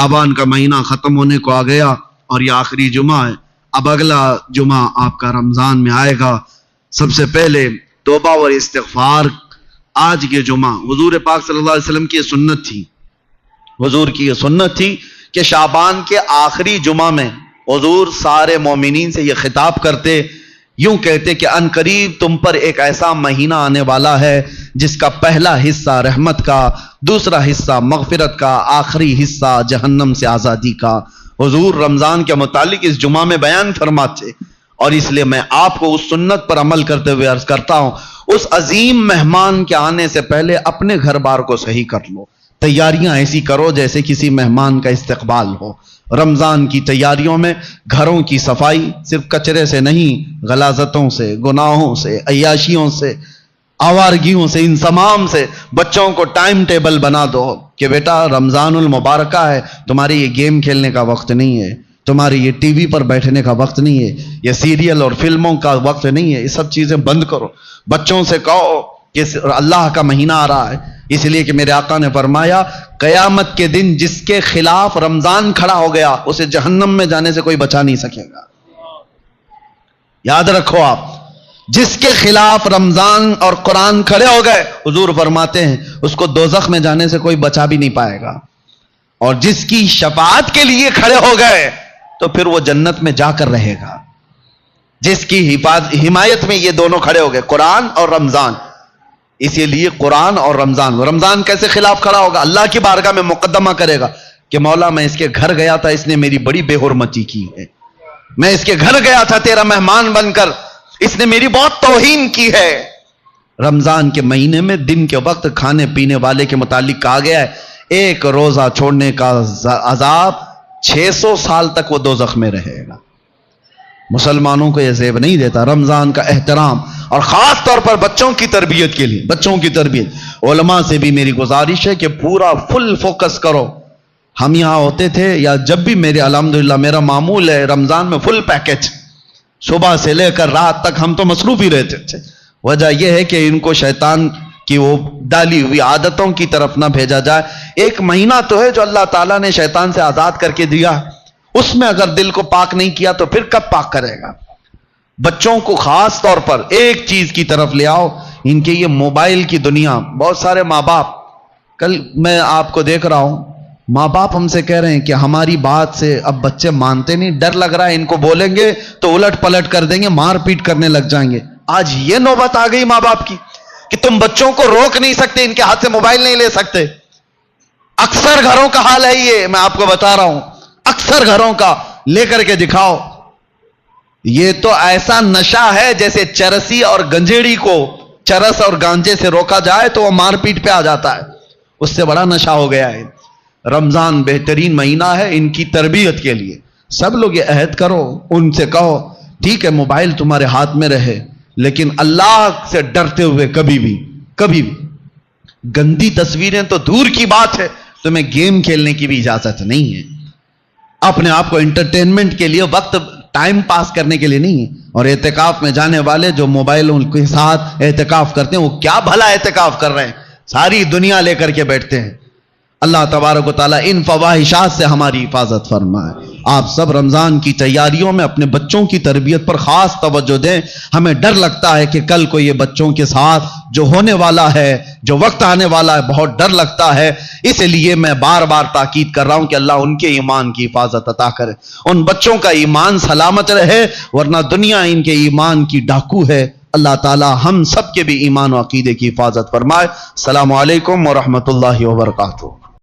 شعبان کا مہینہ ختم ہونے کو آ گیا اور یہ آخری جمعہ ہے. اب اگلا جمعہ آپ کا رمضان میں آئے گا. سب سے پہلے توبہ اور استغفار. آج کے جمعہ حضور پاک صلی اللہ علیہ وسلم کی یہ سنت تھی. حضور کی یہ سنت تھی کہ شعبان کے آخری جمعہ میں حضور سارے مومنین سے یہ خطاب کرتے، یوں کہتے کہ ان قریب تم پر ایک ایسا مہینہ آنے والا ہے جس کا پہلا حصہ رحمت کا، دوسرا حصہ مغفرت کا، آخری حصہ جہنم سے آزادی کا. حضور رمضان کے متعلق اس جمعہ میں بیان فرماتے، اور اس لیے میں آپ کو اس سنت پر عمل کرتے ہوئے عرض کرتا ہوں، اس عظیم مہمان کے آنے سے پہلے اپنے گھر بار کو صحیح کر لو. تیاریاں ایسی کرو جیسے کسی مہمان کا استقبال ہو. رمضان کی تیاریوں میں گھروں کی صفائی صرف کچرے سے نہیں، غلاظتوں سے، گناہوں سے، عیاشیوں سے، آوارگیوں سے، ان تمام سے. بچوں کو ٹائم ٹیبل بنا دو کہ بیٹا رمضان المبارکہ ہے، تمہارے یہ گیم کھیلنے کا وقت نہیں ہے، تمہارے یہ ٹی وی پر بیٹھنے کا وقت نہیں ہے، یہ سیریل اور فلموں کا وقت نہیں ہے. یہ سب چیزیں بند کرو. بچوں سے کہو کہ اللہ کا مہینہ آ رہا ہے، اس لیے کہ میرے آقا نے فرمایا قیامت کے دن جس کے خلاف رمضان کھڑا ہو گیا اسے جہنم میں جانے سے کوئی بچا نہیں سکے گا. یاد رکھو آپ، جس کے خلاف رمضان اور قرآن کھڑے ہو گئے حضور فرماتے ہیں اس کو دوزخ میں جانے سے کوئی بچا بھی نہیں پائے گا. اور جس کی شفاعت کے لیے کھڑے ہو گئے تو پھر وہ جنت میں جا کر رہے گا. جس کی حمایت میں یہ دونوں کھڑے ہو گئے، قرآن اور رمضان. اسی لیے قرآن اور رمضان کیسے خلاف کھڑا ہوگا؟ اللہ کی بارگاہ میں مقدمہ کرے گا کہ مولا میں اس کے گھر گیا تھا، اس نے میری بڑی بے حرمتی کی ہے. میں اس کے گھر گیا تھا تیرا مہمان بن کر، اس نے میری بہت توہین کی ہے. رمضان کے مہینے میں دن کے وقت کھانے پینے والے کے متعلق کہا گیا ہے ایک روزہ چھوڑنے کا عذاب 600 سال تک وہ دوزخ میں رہے گا. مسلمانوں کو یہ زیب نہیں دیتا. رمضان کا احترام، اور خاص طور پر بچوں کی تربیت کے لیے، بچوں کی تربیت. علماء سے بھی میری گزارش ہے کہ پورا فل فوکس کرو. ہم یہاں ہوتے تھے یا جب بھی الحمدللہ میرا معمول ہے رمضان میں فل پیکج، صبح سے لے کر رات تک ہم تو مصروف ہی رہتے تھے. وجہ یہ ہے کہ ان کو شیطان کی وہ ڈالی ہوئی عادتوں کی طرف نہ بھیجا جائے. ایک مہینہ تو ہے جو اللہ تعالیٰ نے شیطان سے آزاد کر کے دیا، اس میں اگر دل کو پاک نہیں کیا تو پھر کب پاک کرے گا؟ بچوں کو خاص طور پر ایک چیز کی طرف لے آؤ، ان کے یہ موبائل کی دنیا. بہت سارے ماں باپ، کل میں آپ کو دیکھ رہا ہوں، ماں باپ ہم سے کہہ رہے ہیں کہ ہماری بات سے اب بچے مانتے نہیں، ڈر لگ رہا ہے ان کو بولیں گے تو الٹ پلٹ کر دیں گے، مار پیٹ کرنے لگ جائیں گے. آج یہ نوبت آ گئی ماں باپ کی کہ تم بچوں کو روک نہیں سکتے، ان کے ہاتھ سے موبائل نہیں لے سکتے. اکثر گھروں کا حال ہے یہ، میں آپ کو بتا رہا ہوں، اکثر گھروں کا. لے کر کے دکھاؤ. یہ تو ایسا نشہ ہے جیسے چرسی اور گنجیڑی کو چرس اور گانجے سے روکا جائے تو وہ مار پیٹ پہ آ جاتا ہے، اس سے بڑا نشہ ہو گیا ہے. رمضان بہترین مہینہ ہے ان کی تربیت کے لیے. سب لوگ یہ عہد کرو، ان سے کہو ٹھیک ہے موبائل تمہارے ہاتھ میں رہے لیکن اللہ سے ڈرتے ہوئے کبھی بھی گندی تصویریں تو دور کی بات ہے، تمہیں گیم کھیلنے کی بھی اجازت نہیں ہے. اپنے آپ کو انٹرٹینمنٹ کے لیے، وقت ٹائم پاس کرنے کے لیے نہیں ہے. اور اعتکاف میں جانے والے جو موبائلوں کے ساتھ اعتکاف کرتے ہیں وہ کیا بھلا اعتکاف کر رہے ہیں، ساری دنیا لے کر کے بیٹھتے ہیں. اللہ تبارک و تعالیٰ ان فواحشات سے ہماری حفاظت فرمائے. آپ سب رمضان کی تیاریوں میں اپنے بچوں کی تربیت پر خاص توجہ دیں. ہمیں ڈر لگتا ہے کہ کل کو یہ بچوں کے ساتھ جو ہونے والا ہے، جو وقت آنے والا ہے، بہت ڈر لگتا ہے. اس لیے میں بار بار تاکید کر رہا ہوں کہ اللہ ان کے ایمان کی حفاظت عطا کرے، ان بچوں کا ایمان سلامت رہے، ورنہ دنیا ان کے ایمان کی ڈاکو ہے. اللہ تعالی ہم سب کے بھی ایمان و عقیدے کی حفاظت فرمائے. السلام علیکم ورحمۃ اللہ وبرکاتہ.